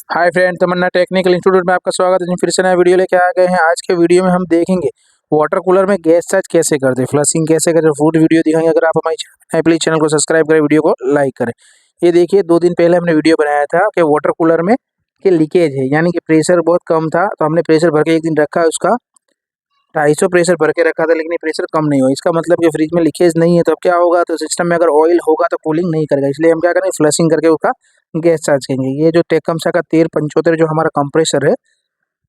Hi friend, तमन्ना technical institute में आपका स्वागत है। फिर से नया वीडियो लेके आ गए हैं। आज के वीडियो में हम देखेंगे वाटर कूलर में गैस चार्ज कैसे करते हैं, फ्लशिंग कैसे करते हैं, फूड वीडियो दिखाएंगे। अगर आप हमारे चैनल प्लीज चैनल को सब्सक्राइब करें, वीडियो को लाइक करें। ये देखिए, 2 दिन पहले हमने वीडियो बनाया था कि वाटर कूलर में कि लीकेज है, यानी कि प्रेशर बहुत कम था। तो हमने प्रेशर भर के एक दिन रखा, उसका 250 प्रेशर भर के रखा था, लेकिन ये प्रेशर कम नहीं हुआ। इसका मतलब कि फ्रिज में लीकेज नहीं है। तो अब क्या होगा, तो सिस्टम में अगर ऑयल होगा तो कूलिंग नहीं करेगा। इसलिए हम क्या करेंगे, फ्लशिंग करके उसका गैस चार्ज करेंगे। ये जो टेकमसा का 1375 जो हमारा कंप्रेसर है,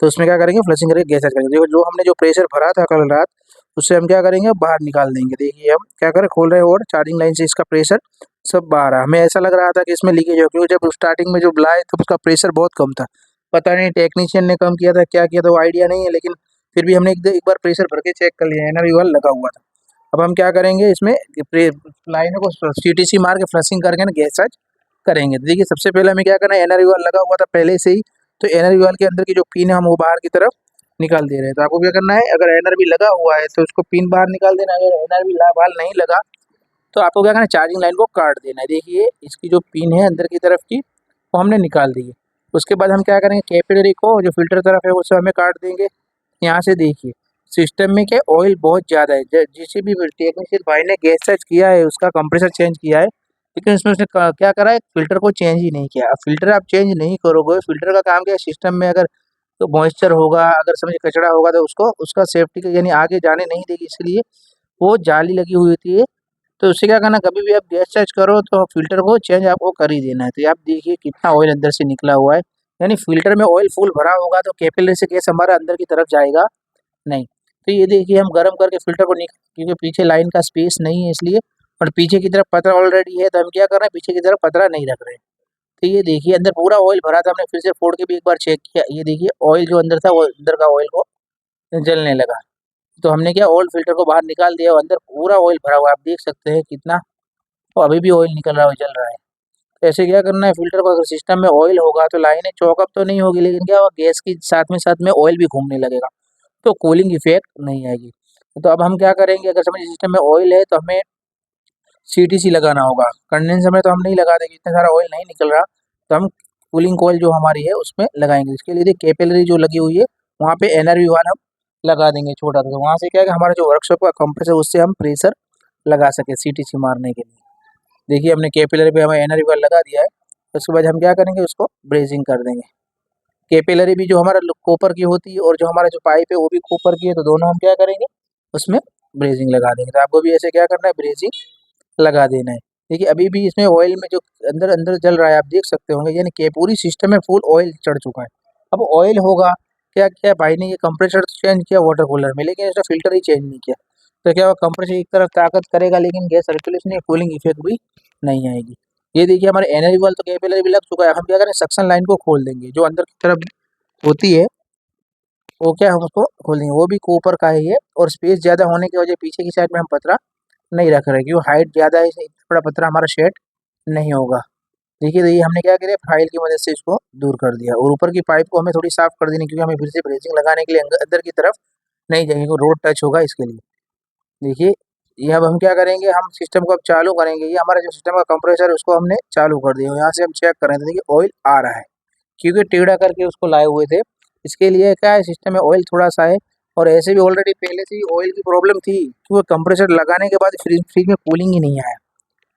तो उसमें क्या करेंगे, फ्लशिंग करके गैस चार्ज करेंगे। देखो, जो हमने जो प्रेशर भरा था कल रात, उससे हम क्या करेंगे, बाहर निकाल देंगे। देखिए, हम क्या करें, खोल रहे हैं और चार्जिंग लाइन से इसका प्रेशर सब बाहर आ। हमें ऐसा लग रहा था कि इसमें लीकेज हो, क्योंकि जब स्टार्टिंग में जो लाए तो उसका प्रेशर बहुत कम था। पता नहीं टेक्नीशियन ने कम किया था, क्या किया था, वो आइडिया नहीं है। लेकिन फिर भी हमने एक बार प्रेशर भर के चेक कर लिया, एनआरवी वाला लगा हुआ था। अब हम क्या करेंगे, इसमें लाइनों को सीटीसी मार के फ्लशिंग करके ना गैस चार्ज करेंगे। तो देखिए, सबसे पहले हमें क्या करना है, एनआरवी वाला लगा हुआ था पहले से ही, तो एनआरवी वाल के अंदर की जो पिन है हम वो बाहर की तरफ निकाल दे रहे हैं। तो आपको क्या करना है, अगर एनआरवी लगा हुआ है तो उसको पिन बाहर निकाल देना। अगर एनआरवी वाल नहीं लगा तो आपको क्या करना है, चार्जिंग लाइन को काट देना है। देखिए, इसकी जो पिन है अंदर की तरफ की, वो हमने निकाल दी है। उसके बाद हम क्या करेंगे, कैपिलरी को जो फिल्टर तरफ है उससे हमें काट देंगे। यहाँ से देखिए, सिस्टम में क्या ऑयल बहुत ज़्यादा है। जिसे भी टेक्नीशियन भाई ने गैस चार्ज किया है, उसका कंप्रेसर चेंज किया है, लेकिन उसमें उसने क्या करा है, फिल्टर को चेंज ही नहीं किया। अब फिल्टर आप चेंज नहीं करोगे, फिल्टर का काम क्या है, सिस्टम में अगर तो मॉइस्चर होगा, अगर समझिए कचरा होगा, तो उसको उसका सेफ्टी का यानी आगे जाने नहीं देगी। इसलिए वो जाली लगी हुई होती है। तो उससे क्या करना, कभी भी आप गैस चार्ज करो तो फिल्टर को चेंज आपको कर ही देना है। तो ये आप देखिए कितना ऑयल अंदर से निकला हुआ है। यानी फिल्टर में ऑयल फुल भरा होगा तो कैपिलरी से गैस हमारा अंदर की तरफ जाएगा नहीं। तो ये देखिए, हम गर्म करके फिल्टर को निकाल, क्योंकि पीछे लाइन का स्पेस नहीं है इसलिए, और पीछे की तरफ पतरा ऑलरेडी है, तो हम क्या कर रहे हैं, पीछे की तरफ पतरा नहीं रख रहे हैं। तो ये देखिए, अंदर पूरा ऑयल भरा था। हमने फिर से फोड़ के भी एक बार चेक किया। ये देखिए, ऑयल जो अंदर था वो अंदर का ऑयल को जलने लगा। तो हमने क्या, ऑयल फिल्टर को बाहर निकाल दिया और अंदर पूरा ऑयल भरा हुआ है। आप देख सकते हैं कितना, तो अभी भी ऑयल निकल रहा है, जल रहा है। तो ऐसे क्या करना है, फिल्टर को, अगर सिस्टम में ऑयल होगा तो लाइनें चौकअप तो नहीं होगी, लेकिन क्या होगा, गैस की साथ में ऑयल भी घूमने लगेगा, तो कूलिंग इफेक्ट नहीं आएगी। तो अब हम क्या करेंगे, अगर समझिए सिस्टम में ऑयल है तो हमें सीटीसी लगाना होगा। कंडेंसर में तो हम नहीं लगा देंगे, इतना सारा ऑयल नहीं निकल रहा, तो हम कूलिंग कॉइल जो हमारी है उसमें लगाएंगे। इसके लिए कैपिलरी जो लगी हुई है वहाँ पे एनआरवी वाल हम लगा देंगे छोटा सा। तो वहाँ से क्या है कि हमारा जो वर्कशॉप का कंप्रेसर, उससे हम प्रेशर लगा सके सीटीसी मारने के लिए। देखिए, हमने कैपिलरी पे हमें एनआरवी वाल लगा दिया है। उसके बाद हम क्या करेंगे, उसको ब्रेजिंग कर देंगे। कैपिलरी भी जो हमारा कॉपर की होती है और जो हमारा जो पाइप है वो भी कॉपर की है, तो दोनों हम क्या करेंगे, उसमें ब्रेजिंग लगा देंगे। तो आपको भी ऐसे क्या करना है, ब्रेजिंग लगा देना है। देखिए, अभी भी इसमें ऑयल में जो अंदर अंदर जल रहा है, आप देख सकते होंगे, यानी कि पूरी सिस्टम में फुल ऑयल चढ़ चुका है। अब ऑयल होगा, क्या क्या भाई ने ये कंप्रेसर तो चेंज किया वाटर कूलर में, लेकिन इसका फिल्टर ही चेंज नहीं किया। तो क्या हुआ, कंप्रेसर एक तरफ ताकत करेगा लेकिन गैस सर्कुलेशन या कूलिंग इफेक्ट भी नहीं आएगी। ये देखिए, हमारे एनर्जी वाल तो कैपिलरी भी लग चुका है। हम क्या करें, सक्शन लाइन को खोल देंगे, जो अंदर की तरफ होती है वो क्या, हम उसको खोल देंगे। वो भी कॉपर का ही है, और स्पेस ज़्यादा होने की वजह पीछे की साइड में हम पतरा नहीं रख रहे, क्योंकि हाइट ज़्यादा है, इसलिए इतना बड़ा पतरा हमारा शेड नहीं होगा। देखिए, तो ये हमने क्या किया, फाइल की मदद से इसको दूर कर दिया। और ऊपर की पाइप को हमें थोड़ी साफ कर देनी, क्योंकि हमें फिर से ब्रेसिंग लगाने के लिए अंदर की तरफ नहीं जाएंगे, रोड टच होगा इसके लिए। देखिए, ये अब हम क्या करेंगे, हम सिस्टम को अब चालू करेंगे। ये हमारा जो सिस्टम का कंप्रेसर है उसको हमने चालू कर दिया। यहाँ से हम चेक कर रहे थे, देखिए ऑयल आ रहा है, क्योंकि टेढ़ा करके उसको लाए हुए थे। इसके लिए क्या है, सिस्टम में ऑयल थोड़ा सा है, और ऐसे भी ऑलरेडी पहले से ही ऑयल की प्रॉब्लम थी, क्योंकि कंप्रेसर लगाने के बाद फ्रिज फ्रिज में कूलिंग ही नहीं आया।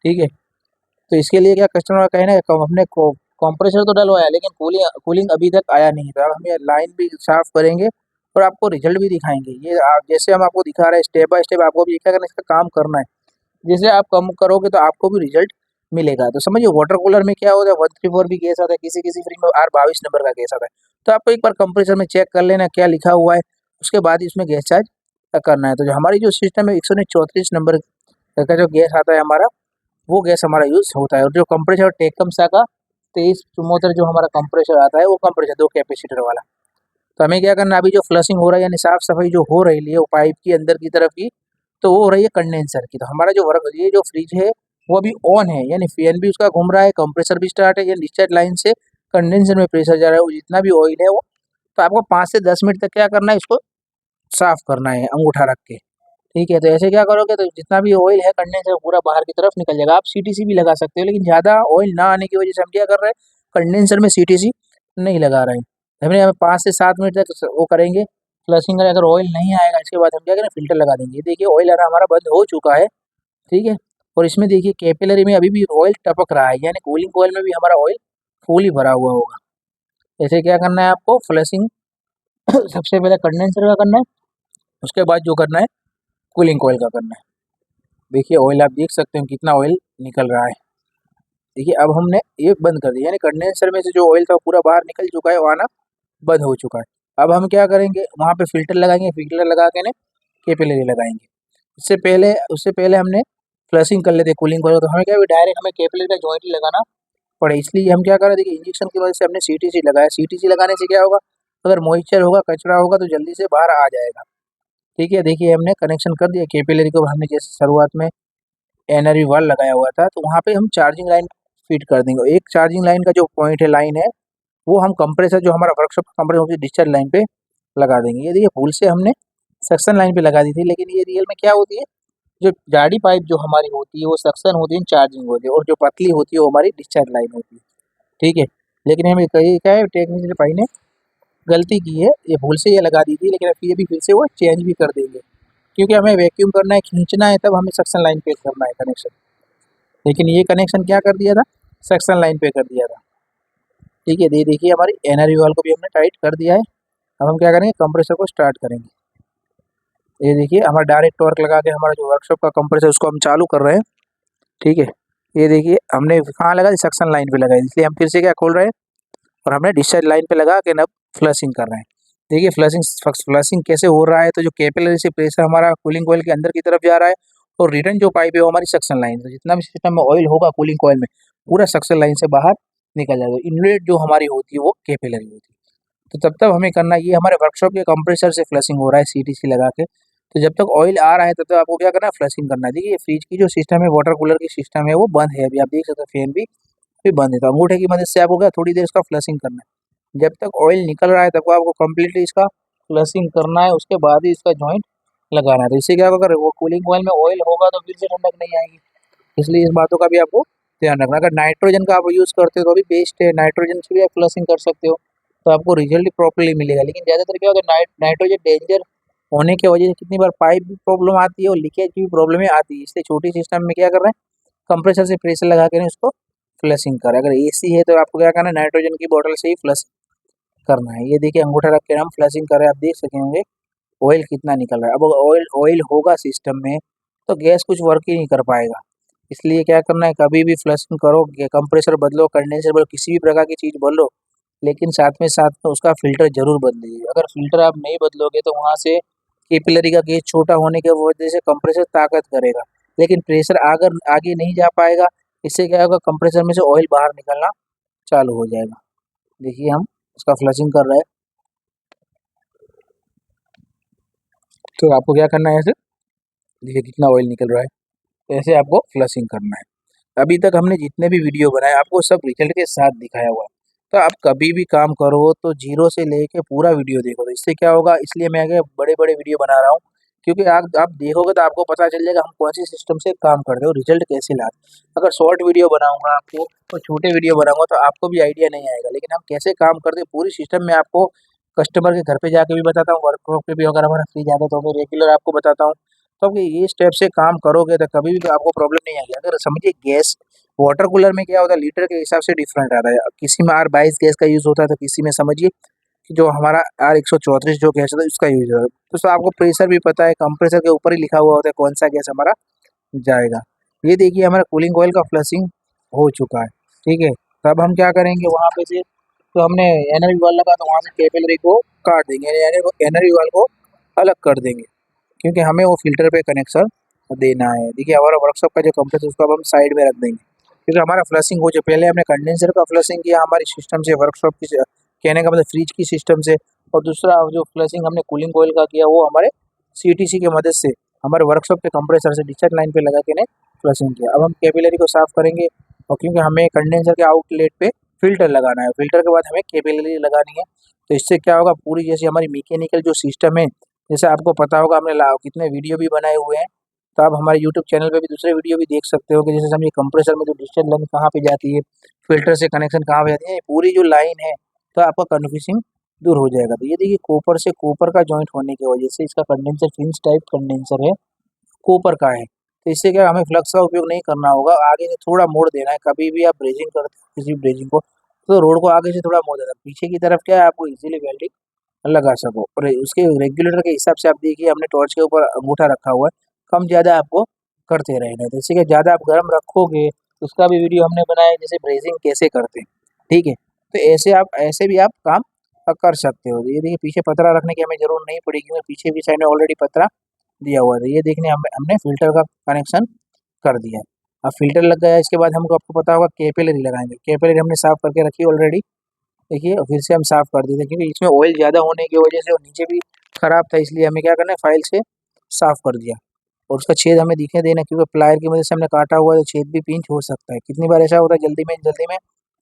ठीक है, तो इसके लिए क्या, कस्टमर का कहना है, हमने कंप्रेसर तो डलवाया लेकिन कूलिंग कूलिंग अभी तक आया नहीं था। हम ये लाइन भी साफ करेंगे और आपको रिजल्ट भी दिखाएंगे। ये आप जैसे हम आपको दिखा रहे हैं स्टेप बाय स्टेप, आपको भी क्या करना है, इसका काम करना है। जैसे आप कम करोगे तो आपको भी रिजल्ट मिलेगा। तो समझिए, वाटर कूलर में क्या होता है, 134 भी गैस आता है, किसी किसी फ्रिज में R22 नंबर का गैस आता है। तो आपको एक बार कंप्रेसर में चेक कर लेना क्या लिखा हुआ है, उसके बाद ही इसमें गैस चार्ज करना है। तो जो हमारी जो सिस्टम है 134 नंबर का जो गैस आता है हमारा, वो गैस हमारा यूज होता है। और जो कंप्रेसर टेकमसा का 2374 जो हमारा कंप्रेसर आता है, वो कंप्रेसर 2 कैपेसिटर वाला। तो हमें क्या करना है, अभी जो फ्लशिंग हो रहा है यानी साफ सफाई जो हो रही है वो पाइप की अंदर की तरफ की, तो वो हो रही है कंडेंसर की। तो हमारा जो वर्क, ये जो फ्रिज है वो अभी ऑन है, यानी फैन भी उसका घूम रहा है, कंप्रेसर भी स्टार्ट है, या डिस्चार्ज लाइन से कंडेंसर में प्रेशर जा रहा है, वो जितना भी ऑयल है वो। तो आपको 5 से 10 मिनट तक क्या करना है, इसको साफ करना है अंगूठा रख के। ठीक है, तो ऐसे क्या करोगे, तो जितना भी ऑयल है कंडेंसर पूरा बाहर की तरफ निकल जाएगा। आप सीटीसी भी लगा सकते हो, लेकिन ज़्यादा ऑयल ना आने की वजह से हम क्या कर रहे हैं, कंडेंसर में सीटीसी नहीं लगा रहे हैं। हमने यहाँ 5 से 7 मिनट तक वो करेंगे फ्लशिंग करें, अगर ऑयल नहीं आएगा इसके बाद हम क्या करें, फिल्टर लगा देंगे। ये देखिए ऑयल आना हमारा बंद हो चुका है, ठीक है। और इसमें देखिए कैपिलरी में अभी भी ऑयल टपक रहा है, यानी कूलिंग कॉइल में भी हमारा ऑयल फुल ही भरा हुआ होगा। ऐसे क्या करना है आपको, फ्लशिंग सबसे पहले कंडेंसर का करना है, उसके बाद जो करना है कूलिंग कॉइल का करना है। देखिए ऑयल आप देख सकते हैं कितना ऑयल निकल रहा है। देखिए अब हमने ये बंद कर दिया, यानी कंडेंसर में से जो ऑयल था वो पूरा बाहर निकल चुका है, वो आना बंद हो चुका है। अब हम क्या करेंगे, वहाँ पे फिल्टर लगाएंगे, फिल्टर लगा के ने कैपिलरी लगाएंगे। उससे पहले हमने फ्लशिंग कर लेते कूलिंग कॉइल, तो हमें क्या डायरेक्ट हमें कैपिलरी का जॉइंट ही लगाना पड़े, इसलिए हम क्या करें, देखिए इंजेक्शन की वजह से हमने सीटीसी लगाया। सीटीसी लगाने से क्या होगा, अगर मॉइस्चर होगा, कचरा होगा तो जल्दी से बाहर आ जाएगा, ठीक है। देखिए हमने कनेक्शन कर दिया कैपिलरी को, हमने जैसे शुरुआत में एनआरवी वाल लगाया हुआ था, तो वहाँ पे हम चार्जिंग लाइन फिट कर देंगे। एक चार्जिंग लाइन का जो पॉइंट है, लाइन है, वो हम कंप्रेसर जो हमारा वर्कशॉप का कंप्रेसर होती है डिस्चार्ज लाइन पे लगा देंगे। ये देखिए भूल से हमने सक्शन लाइन पे लगा दी थी, लेकिन ये रियल में क्या होती है, जो जाडी पाइप जो हमारी होती है वो सक्शन होती है, चार्जिंग होती है, और जो पतली होती है वो हमारी डिस्चार्ज लाइन होती है, ठीक है। लेकिन हमें कहीं क्या है, टेक्निकल भाई ने गलती की है, ये भूल से ये लगा दी थी, लेकिन अब ये भी फिर से वो चेंज भी कर देंगे, क्योंकि हमें वैक्यूम करना है, खींचना है, तब हमें सक्शन लाइन पे करना है कनेक्शन। लेकिन ये कनेक्शन क्या कर दिया था, सक्शन लाइन पे कर दिया था, ठीक है। ये देखिए हमारी एनआरवी वाल को भी हमने टाइट कर दिया है। अब हम क्या करेंगे, कंप्रेसर को स्टार्ट करेंगे। ये देखिए हमारा डायरेक्ट टॉर्क लगा के हमारा जो वर्कशॉप का कंप्रेसर उसको हम चालू कर रहे हैं, ठीक है। ये देखिए हमने कहाँ लगा, सक्शन लाइन पे लगाई, इसलिए हम फिर से क्या खोल रहे हैं और हमने डिस्चार्ज लाइन पे लगा के अब फ्लशिंग कर रहे हैं। देखिए फ्लशिंग कैसे हो रहा है, तो जो कैपिलरी से प्रेशर हमारा कूलिंग कॉइल के अंदर की तरफ जा रहा है, और रिटर्न जो पाइप है वो हमारी सक्शन लाइन से, जितना भी सिस्टम में ऑयल होगा कूलिंग कॉइल में, पूरा सक्शन लाइन से बाहर निकल जाएगा। इनलेट जो हमारी होती है वो कैपिलरी होती है। तो तब तक हमें करना, ये हमारे वर्कशॉप के कंप्रेसर से फ्लशिंग हो रहा है सीटीसी लगा के, तो जब तक ऑयल आ रहा है तब तक आपको क्या करना है, फ्लशिंग करना है। देखिए फ्रिज की जो सिस्टम है, वाटर कूलर की सिस्टम है, वो बंद है, अभी आप देख सकते हैं फैन भी बंद है, तो अंगूठे की मदद से आपको क्या थोड़ी देर इसका फ्लशिंग करना है। जब तक ऑयल निकल रहा है तब आपको कम्प्लीटली इसका फ्लशिंग करना है, उसके बाद ही इसका जॉइंट लगाना है। तो इससे क्या होगा, अगर वो कूलिंग कॉइल में ऑयल होगा तो फिर से ठंडक नहीं आएगी, इसलिए इस बातों का भी आपको ध्यान रखना। अगर नाइट्रोजन का आप यूज़ करते हो तो भी बेस्ट है, नाइट्रोजन से भी आप फ्लशिंग कर सकते हो, तो आपको रिजल्ट प्रॉपर्ली मिलेगा। लेकिन ज़्यादातर क्या होता है, नाइट्रोजन डेंजर होने की वजह से कितनी बार पाइप भी प्रॉब्लम आती है और लीकेज की भी प्रॉब्लम आती है, इसलिए छोटी सिस्टम में क्या कर रहे हैं, कंप्रेसर से प्रेशर लगा के उसको फ्लशिंग करें। अगर एसी है तो आपको क्या करना है, नाइट्रोजन की बोतल से ही फ्लश करना है। ये देखिए अंगूठा रख के हम फ्लशिंग कर रहे हैं, आप देख सकेंगे ऑयल कितना निकल रहा है। अब ऑयल ऑयल होगा सिस्टम में तो गैस कुछ वर्क ही नहीं कर पाएगा, इसलिए क्या करना है, कभी भी फ्लशिंग करो, कंप्रेसर बदलो, कंडेंसर बदलो, किसी भी प्रकार की चीज़ बदलो, लेकिन साथ में उसका फ़िल्टर ज़रूर बदलिए। अगर फ़िल्टर आप नहीं बदलोगे तो वहाँ से कैपिलरी का गेज छोटा होने की वजह से कंप्रेसर ताकत करेगा, लेकिन प्रेशर अगर आगे नहीं जा पाएगा, इससे क्या होगा, कंप्रेसर में से ऑयल बाहर निकलना चालू हो जाएगा। देखिए हम उसका फ्लशिंग कर रहे हैं, तो आपको क्या करना है, ऐसे देखिए कितना ऑयल निकल रहा है, तो ऐसे आपको फ्लशिंग करना है। अभी तक हमने जितने भी वीडियो बनाए आपको सब रिजल्ट के साथ दिखाया हुआ है, तो आप कभी भी काम करो तो जीरो से लेके पूरा वीडियो देखो, तो इससे क्या होगा, इसलिए मैं आगे बड़े बड़े वीडियो बना रहा हूँ, क्योंकि आप देखोगे तो आपको पता चल जाएगा हम कौन सी सिस्टम से काम कर रहे हो, रिजल्ट कैसे ला रहे हैं। अगर शॉर्ट वीडियो बनाऊंगा आपको तो छोटे वीडियो बनाऊंगा तो आपको भी आइडिया नहीं आएगा, लेकिन हम कैसे काम करते हैं पूरी सिस्टम में आपको कस्टमर के घर पे जाके भी बताता हूँ, वर्कशॉप पे भी अगर हमारा फ्री जाता है तो मैं रेगुलर आपको बताता हूँ। तो आप ये स्टेप से काम करोगे तो कभी भी आपको प्रॉब्लम नहीं आएगी। अगर समझिए गैस वाटर कूलर में क्या होता है, लीटर के हिसाब से डिफरेंट आता है, किसी में R22 गैस का यूज़ होता है, तो किसी में समझिए कि जो हमारा R134 जो गैस होता है उसका यूज़ होता है। तो सर आपको प्रेशर भी पता है, कंप्रेसर के ऊपर ही लिखा हुआ होता है कौन सा गैस हमारा जाएगा। ये देखिए हमारा कूलिंग ऑयल का फ्लशिंग हो चुका है, ठीक है। तब हम क्या करेंगे, वहाँ पे से तो हमने एनर्जी वाल लगा तो वहाँ से कैपिलरी को काट देंगे, यानी एनर्जी वाल को अलग कर देंगे, क्योंकि हमें वो फिल्टर पे कनेक्शन देना है। देखिए हमारा वर्कशॉप का जो कंप्रेसर उसको अब हम साइड में रख देंगे, क्योंकि हमारा फ्लशिंग हो जो पहले हमने कंडेंसर का फ्लशिंग किया हमारी सिस्टम से, वर्कशॉप की कहने का मतलब फ्रिज की सिस्टम से, और दूसरा जो फ्लशिंग हमने कूलिंग ऑयल का किया वो हमारे सीटीसी की मदद से हमारे वर्कशॉप के कंप्रेसर से डिस्चार्ज लाइन पे लगा के ने फ्लशिंग किया। अब हम कैपिलरी को साफ करेंगे, और क्योंकि हमें कंडेंसर के आउटलेट पे फिल्टर लगाना है, फिल्टर के बाद हमें कैपिलरी लगानी है। तो इससे क्या होगा, पूरी जैसी हमारी मैकेनिकल जो सिस्टम है, जैसे आपको पता होगा हमने कितने वीडियो भी बनाए हुए हैं, तो आप हमारे यूट्यूब चैनल पे भी दूसरे वीडियो भी देख सकते हो कि जैसे समझिए कंप्रेसर में जो डिस्चार्ज लाइन कहाँ पे जाती है, फिल्टर से कनेक्शन कहाँ पे जाती है, पूरी जो लाइन है तो आपका कन्फ्यूजिंग दूर हो जाएगा। तो ये देखिए कॉपर से कॉपर का जॉइंट होने की वजह से इसका कंडेंसर फिंच टाइप कंडेंसर है, कॉपर का है। तो इससे क्या हमें फ्लक्स का उपयोग नहीं करना होगा, आगे से थोड़ा मोड़ देना है। कभी भी आप ब्रेजिंग करते हैं किसी भी ब्रेजिंग को, तो रोड को आगे से थोड़ा मोड़ देना है। पीछे की तरफ क्या है, आपको इजीली वेल्डिंग लगा सको। और उसके रेगुलेटर के हिसाब से आप देखिए हमने टॉर्च के ऊपर अंगूठा रखा हुआ है, कम ज़्यादा आपको करते रहना है। जैसे कि ज़्यादा आप गर्म रखोगे, उसका भी वीडियो हमने बनाया है, जैसे ब्रेजिंग कैसे करते हैं, ठीक है। तो ऐसे भी आप काम कर सकते हो। ये देखिए पीछे पतरा रखने की हमें जरूरत नहीं पड़ेगी, क्योंकि पीछे भी साइड में ऑलरेडी पतरा दिया हुआ है। ये देखने हमने फिल्टर का कनेक्शन कर दिया है। अब फिल्टर लग गया, इसके बाद हमको आपको पता होगा कैपिलरी लगाएंगे। कैपिलरी हमने साफ करके रखी ऑलरेडी, देखिए और फिर से हम साफ कर देते हैं, क्योंकि इसमें ऑयल ज़्यादा होने की वजह से और नीचे भी खराब था, इसलिए हमें क्या करना है, फाइल से साफ कर दिया। और उसका छेद हमें दिखे देना, क्योंकि प्लायर की मदद से हमने काटा हुआ है, तो छेद भी पिंच हो सकता है। कितनी बार ऐसा होता है, जल्दी में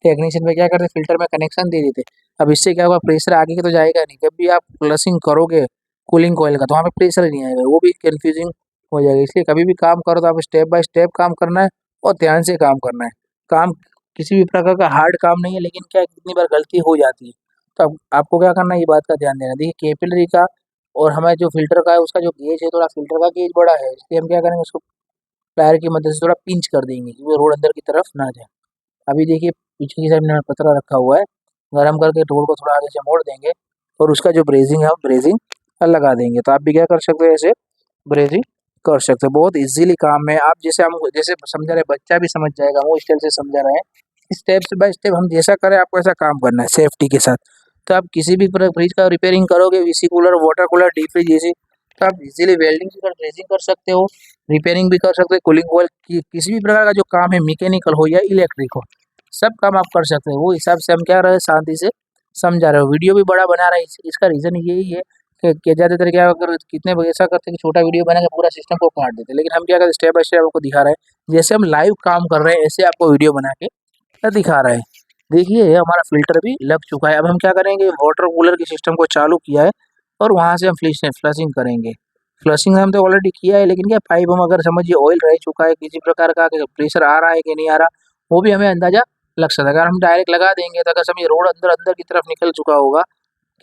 टेक्नीशियन में क्या करते हैं, फिल्टर में कनेक्शन दे देते। अब इससे क्या होगा, प्रेशर आगे के तो जाएगा नहीं। जब भी आप फ्लशिंग करोगे कूलिंग कॉइल का, तो वहाँ पे प्रेशर ही नहीं आएगा, वो भी कंफ्यूजिंग हो जाएगा। इसलिए कभी भी काम करो तो आप स्टेप बाय स्टेप काम करना है और ध्यान से काम करना है। काम किसी भी प्रकार का हार्ड काम नहीं है, लेकिन क्या है, कितनी बार गलती हो जाती है। तो अब आपको क्या करना है, ये बात का ध्यान देना। देखिए कैपिलरी का और हमारे जो फिल्टर का है, उसका जो गेज है, थोड़ा फिल्टर का गेज बड़ा है, इसलिए हम क्या करेंगे, उसको पैर की मदद से थोड़ा पिंच कर देंगे, क्योंकि रोड अंदर की तरफ ना जाए। अभी देखिए पीछे की साइड में पतरा रखा हुआ है, गरम करके रोड को थोड़ा आगे से मोड़ देंगे और उसका जो ब्रेजिंग है, ब्रेजिंग लगा देंगे। तो आप भी क्या कर सकते हो, ऐसे ब्रेजिंग कर सकते हो। बहुत इजीली काम है। आप जैसे हम जैसे समझा रहे, बच्चा भी समझ जाएगा, वो स्टाइल से समझा रहे हैं। स्टेप बाय स्टेप हम जैसा करें, आपको ऐसा काम करना है सेफ्टी के साथ। तो आप किसी भी फ्रिज का रिपेयरिंग करोगे, VC cooler, water cooler, deep fridge जैसे, तो आप इजीली वेल्डिंग भी कर, ब्रेजिंग कर सकते हो, रिपेयरिंग भी कर सकते हो, कूलिंग कॉइल की किसी भी प्रकार का जो काम है, मैकेनिकल हो या इलेक्ट्रिक हो, सब काम आप कर सकते हो। वो हिसाब से हम क्या रहे, शांति से समझा रहे हो। वीडियो भी बड़ा बना रहे हैं, इसका रीजन यही है कि ज़्यादातर क्या अगर कितने ऐसा करते हैं कि छोटा वीडियो बना के पूरा सिस्टम को काट देते हैं, लेकिन हम क्या करते हैं, स्टेप बाय स्टेप आपको दिखा रहे हैं। जैसे हम लाइव काम कर रहे हैं, ऐसे आपको वीडियो बना के दिखा रहे हैं। देखिए ये हमारा फिल्टर भी लग चुका है। अब हम क्या करेंगे, वाटर कूलर के सिस्टम को चालू किया है और वहाँ से हम फ्लशिंग करेंगे। फ्लशिंग हम तो ऑलरेडी किया है, लेकिन क्या पाइप हम अगर समझिए ऑयल रह चुका है, किसी प्रकार का प्रेशर आ रहा है कि नहीं आ रहा, वो भी हमें अंदाजा लग सकता है। अगर हम डायरेक्ट लगा देंगे, तो अगर समझिए रोड अंदर अंदर की तरफ निकल चुका होगा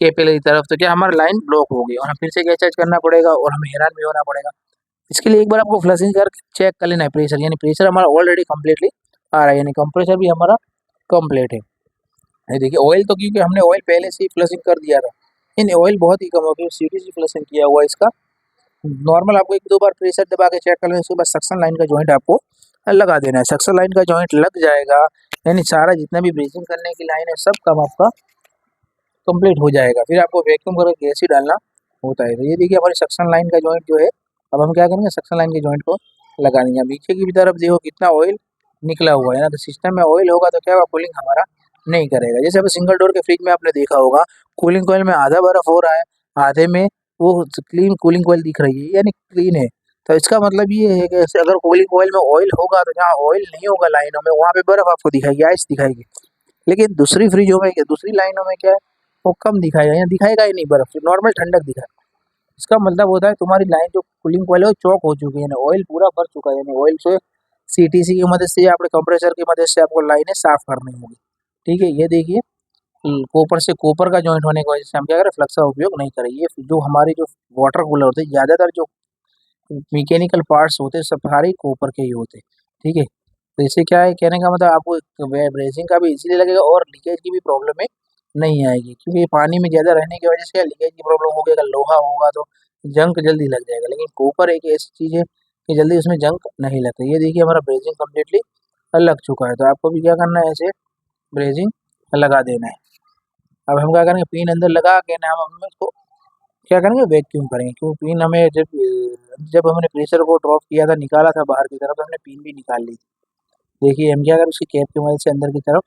केपीएल की तरफ, तो क्या हमारा लाइन ब्लॉक होगी और हम फिर से गैस चार्ज करना पड़ेगा और हमें हैरान भी होना पड़ेगा। इसके लिए एक बार आपको फ्लशिंग कर चेक कर लेना है प्रेशर, यानी प्रेशर हमारा ऑलरेडी कम्प्लीटली आ रहा है, यानी कंप्रेसर भी हमारा कंप्लीट है। ये देखिए ऑयल तो, क्योंकि हमने ऑयल पहले से ही फ्लशिंग कर दिया था, इन ऑयल बहुत ही कम हो गया, सीटीसी फ्लशिंग किया हुआ है इसका। नॉर्मल आपको एक दो बार प्रेशर दबा के चेक कर लेना, उसके बाद सक्शन लाइन का जॉइंट आपको लगा देना है। सक्शन लाइन का जॉइंट लग जाएगा, यानी सारा जितना भी ब्रेजिंग करने की लाइन है, सब काम आपका कंप्लीट हो जाएगा। फिर आपको वैक्यूम करके गैस ही डालना होता है। तो ये देखिए हमारी सक्शन लाइन का जॉइंट जो है, अब हम क्या करेंगे, सक्शन लाइन के जॉइंट को लगा देंगे। अब नीचे की भी तरफ देखो कितना ऑयल निकला हुआ है ना, तो सिस्टम में ऑयल होगा तो क्या होगा, कूलिंग हमारा नहीं करेगा। जैसे अब सिंगल डोर के फ्रिज में आपने देखा होगा, कूलिंग कॉइल में आधा बर्फ हो रहा है, आधे में वो क्लीन कूलिंग कॉइल दिख रही है, यानी क्लीन है। तो इसका मतलब ये है कि अगर कूलिंग कॉइल में ऑयल होगा, तो जहाँ ऑयल नहीं होगा लाइनों में, वहाँ पे बर्फ आपको दिखाएगी, आइस दिखाएगी। लेकिन दूसरी फ्रिजों में, दूसरी लाइनों में क्या है, वो कम दिखाएगा, या दिखाएगा ही नहीं, बर्फ नॉर्मल ठंडक दिखाएगा। इसका मतलब होता है तुम्हारी लाइन जो कूलिंग कॉइल है, वो चौक हो चुकी है, ऑयल पूरा भर चुका है, यानी ऑयल से सीटीसी की मदद से या अपने कंप्रेसर की मदद से आपको लाइनें साफ करनी होगी। ठीक है, ये देखिए कॉपर से कॉपर का जॉइंट होने की वजह से हम क्या करें, फ्लक्स का उपयोग नहीं करें। ये जो हमारी जो वाटर कूलर होते हैं, ज़्यादातर जो मैकेनिकल पार्ट्स होते हैं, सब सारे कॉपर के ही होते हैं। ठीक है, तो इससे क्या है, कहने का मतलब आपको ब्रेजिंग का भी इजीली लगेगा और लीकेज की भी प्रॉब्लम है नहीं आएगी, क्योंकि पानी में ज़्यादा रहने की वजह से लीकेज की प्रॉब्लम होगी। अगर लोहा होगा तो जंक जल्दी लग जाएगा, लेकिन कॉपर एक ऐसी चीज़ है कि जल्दी उसमें जंक नहीं लगता। ये देखिए हमारा ब्रेजिंग कम्प्लीटली लग चुका है। तो आपको भी क्या करना है, ऐसे ब्रेजिंग लगा देना है। अब हम क्या करेंगे, पिन अंदर लगा के ना हम इसको क्या करेंगे, वैक्यूम करेंगे। क्योंकि पिन हमें जब हमने प्रेशर को ड्रॉप किया था, निकाला था बाहर की तरफ, तो हमने पिन भी निकाल ली थी। देखिए हम क्या करें, उसकी कैप की मदद से अंदर की तरफ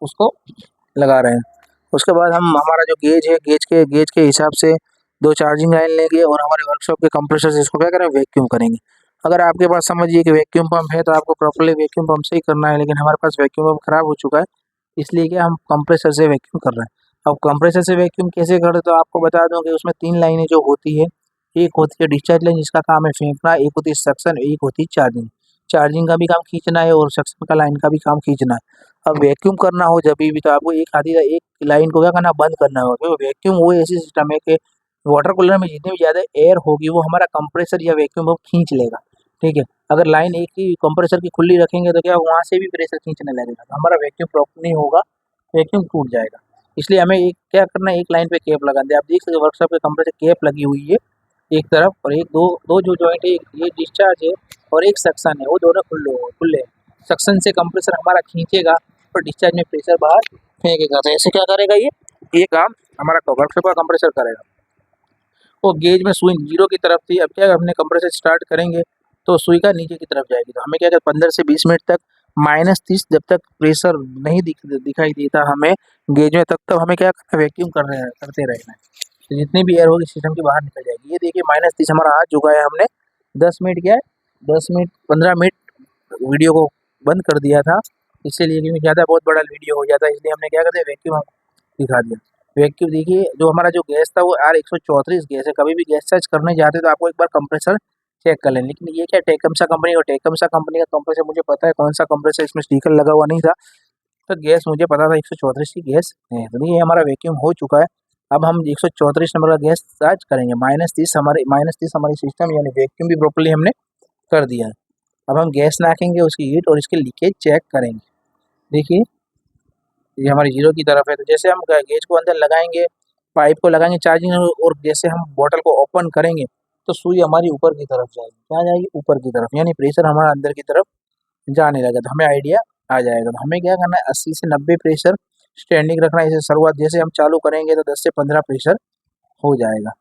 उसको लगा रहे हैं। उसके बाद हम हमारा जो गेज है, गेज के हिसाब से दो चार्जिंग लाइन लेंगे और हमारे वर्कशॉप के कंप्रेसर से इसको क्या करें, वैक्यूम करेंगे। अगर आपके पास समझिए कि वैक्यूम पंप है, तो आपको प्रॉपर्ली वैक्यूम पंप से ही करना है, लेकिन हमारे पास वैक्यूम पंप खराब हो चुका है, इसलिए कि हम कंप्रेसर से वैक्यूम कर रहे हैं। अब कंप्रेसर से वैक्यूम कैसे करें, तो आपको बता दूं कि उसमें तीन लाइनें जो होती है, एक होती है डिस्चार्ज लाइन जिसका काम है फेंकना, एक होती है सक्शन, एक होती है चार्जिंग। चार्जिंग का भी काम खींचना है और सक्शन का लाइन का भी काम खींचना है। अब वैक्यूम करना हो जब भी तो आपको एक लाइन को क्या करना, बंद करना होगा, क्योंकि वैक्यूम वो ऐसी सिस्टम है कि वाटर कूलर में जितनी भी ज़्यादा एयर होगी वो हमारा कंप्रेसर या वैक्यूम वो खींच लेगा। ठीक है, अगर लाइन एक ही कंप्रेसर की खुली रखेंगे तो क्या वहाँ से भी प्रेशर खींचने लगेगा, तो हमारा वैक्यूम प्रॉपर नहीं होगा, वैक्यूम टूट जाएगा। इसलिए हमें एक क्या करना है, एक लाइन पे कैप लगा दें। आप देख सकते हैं वर्कशॉप के कंप्रेसर कैप लगी हुई है एक तरफ, और एक दो दो जो जॉइंट है, ये डिस्चार्ज है और एक सक्शन है, वो दोनों खुले हैं। सक्शन से कंप्रेसर हमारा खींचेगा और डिस्चार्ज में प्रेशर बाहर फेंकेगा। तो ऐसे क्या करेगा, ये काम हमारा वर्कशॉप का कंप्रेसर करेगा। वो गेज में सुई जीरो की तरफ थी, अब क्या हमने कंप्रेसर स्टार्ट करेंगे तो सुई का नीचे की तरफ जाएगी। तो हमें क्या 15 से 20 मिनट तक -30 जब तक प्रेशर नहीं दिखाई देता हमें गेज में, तब हमें क्या करना, वैक्यूम करते रहना है। तो जितनी भी एयर होगी सिस्टम की बाहर निकल जाएगी। ये देखिए -30 हमारा आ चुका है। हमने 10 मिनट क्या है, 10 मिनट 15 मिनट वीडियो को बंद कर दिया था, इसीलिए क्योंकि ज़्यादा बहुत बड़ा वीडियो हो जाता है, इसलिए हमने क्या कर दिया, वैक्यूम दिखा दिया। वैक्यूम देखिए, जो हमारा जो गैस था वो R134 गैस है। कभी भी गैस चार्ज करने जाते तो आपको एक बार कंप्रेसर चेक कर लें। लेकिन ये क्या टेकमसा कंपनी, और टेकमसा कंपनी का कंप्रेसर मुझे पता है कौन सा कंप्रेसर, इसमें स्टिकर लगा हुआ नहीं था, तो गैस मुझे पता था 134 की गैस है। तो ये हमारा वैक्यूम हो चुका है। अब हम 134 नंबर का गैस चार्ज करेंगे। -30 हमारी सिस्टम यानी वैक्यूम भी प्रॉपर्ली हमने कर दिया है। अब हम गैस नाखेंगे, उसकी हीट और इसके लीकेज चेक करेंगे। देखिए ये हमारी जीरो की तरफ है, तो जैसे हम गेज को अंदर लगाएंगे, पाइप को लगाएंगे चार्जिंग, और जैसे हम बोतल को ओपन करेंगे तो सुई हमारी ऊपर की तरफ जाएगी। क्या जाएगी, ऊपर की तरफ, यानी प्रेशर हमारा अंदर की तरफ जाने लगा। तो हमें आइडिया आ जाएगा। तो हमें क्या करना है, 80 से 90 प्रेशर स्टैंडिंग रखना है। इसे शुरुआत जैसे हम चालू करेंगे तो 10 से 15 प्रेशर हो जाएगा।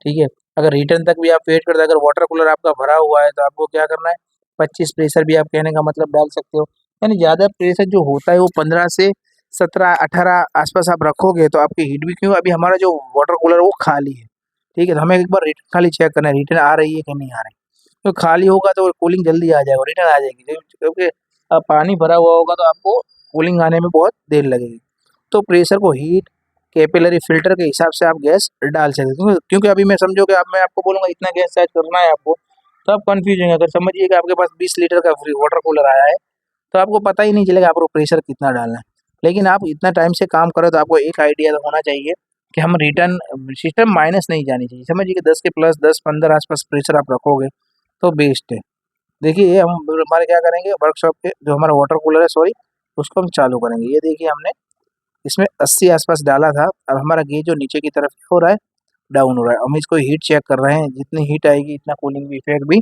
ठीक है, अगर रिटर्न तक भी आप वेट करते हैं, अगर वाटर कूलर आपका भरा हुआ है तो आपको क्या करना है, 25 प्रेशर भी आप कहने का मतलब डाल सकते हो। यानी ज़्यादा प्रेशर जो होता है वो 15 से 17 18 आसपास आप रखोगे तो आपकी हीट भी, क्यों अभी हमारा जो वाटर कूलर वो खाली है। ठीक है, तो हमें एक बार रिटर्न खाली चेक करना है, रिटर्न आ रही है कि नहीं आ रही। तो खाली होगा तो कूलिंग जल्दी आ जाएगा, रिटर्न आ जाएगी, क्योंकि पानी भरा हुआ होगा तो आपको कूलिंग आने में बहुत देर लगेगी। तो प्रेशर को हीट कैपिलरी फिल्टर के हिसाब से आप गैस डाल सकते हो, क्योंकि अभी मैं समझो कि अब मैं आपको बोलूँगा इतना गैस चार्ज करना है आपको, तो आप कन्फ्यूज होंगे। अगर समझिए कि आपके पास 20 लीटर का फ्री वाटर कूलर आया है, तो आपको पता ही नहीं चलेगा आपको प्रेशर कितना डालना है। लेकिन आप इतना टाइम से काम करो तो आपको एक आइडिया तो होना चाहिए कि हम रिटर्न सिस्टम माइनस नहीं जानी चाहिए। समझिए कि 10 के प्लस 10-15 आसपास प्रेशर आप रखोगे तो बेस्ट है। देखिए ये हम हमारे क्या करेंगे, वर्कशॉप पे जो हमारा वाटर कूलर है, सॉरी, उसको हम चालू करेंगे। ये देखिए हमने इसमें 80 आसपास डाला था। अब हमारा गेज जो नीचे की तरफ हो रहा है, डाउन हो रहा है। हम इसको हीट चेक कर रहे हैं, जितनी हीट आएगी इतना कूलिंग भी इफेक्ट भी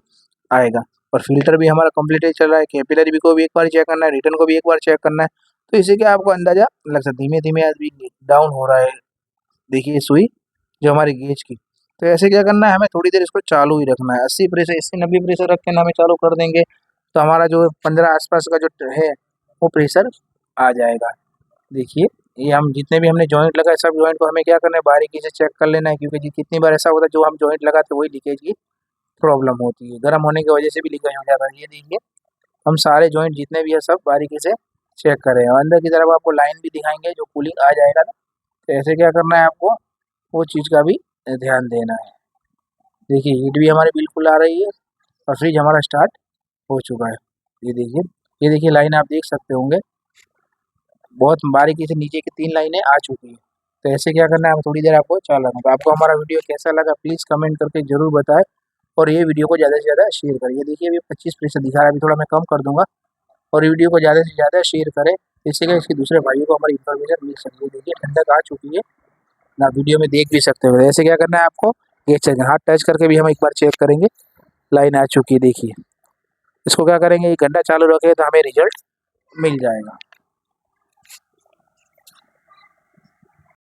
आएगा। और फिल्टर भी हमारा कंप्लीट चल रहा है, कैपिलरी भी को भी एक बार चेक करना है, रिटर्न को भी एक बार चेक करना है। तो इसे क्या आपको अंदाजा लग सकता है, धीमे धीमे आज भी डाउन हो रहा है। देखिए सुई जो हमारी गेज की, तो ऐसे क्या करना है, हमें थोड़ी देर इसको चालू ही रखना है। 80 प्रेशर रख के ना हमें चालू कर देंगे तो हमारा जो 15 आसपास का जो है वो प्रेशर आ जाएगा। देखिए ये हम जितने भी हमने जॉइंट लगाए, सब जॉइंट को हमें क्या करना है, बारीकी से चेक कर लेना है, क्योंकि कितनी बार ऐसा होता है जो हम जॉइंट लगाते हैं वही लीकेज की प्रॉब्लम होती है, गर्म होने की वजह से भी लीकेज हो जाता है। ये देखिए हम सारे जॉइंट जितने भी है सब बारीकी से चेक करें, और अंदर की तरफ आपको लाइन भी दिखाएंगे जो कूलिंग आ जाएगा ना, तो ऐसे क्या करना है आपको, वो चीज़ का भी ध्यान देना है। देखिए हीट भी हमारी बिल्कुल आ रही है और फ्रिज हमारा स्टार्ट हो चुका है। ये देखिए लाइन आप देख सकते होंगे, बहुत बारीकी से नीचे की 3 लाइनें आ चुकी हैं। तो ऐसे क्या करना है, अब थोड़ी देर आपको चलाना है। तो आपको हमारा वीडियो कैसा लगा प्लीज़ कमेंट करके ज़रूर बताएं, और ये वीडियो को ज़्यादा से ज़्यादा शेयर करिए। देखिए अभी 25% दिखा रहा है, अभी थोड़ा मैं कम कर दूंगा, और वीडियो को ज़्यादा से ज़्यादा शेयर करें, इससे क्या इसके दूसरे भाइयों को हमारी इन्फॉर्मेशन मिल सकती है। देखिए ठंडक आ चुकी है ना, वीडियो में देख भी सकते हो। ऐसे क्या करना है आपको, ये चेक हाथ टच करके भी हम एक बार चेक करेंगे, लाइन आ चुकी है। देखिए इसको क्या करेंगे, एक घंटा चालू रखें तो हमें रिजल्ट मिल जाएगा।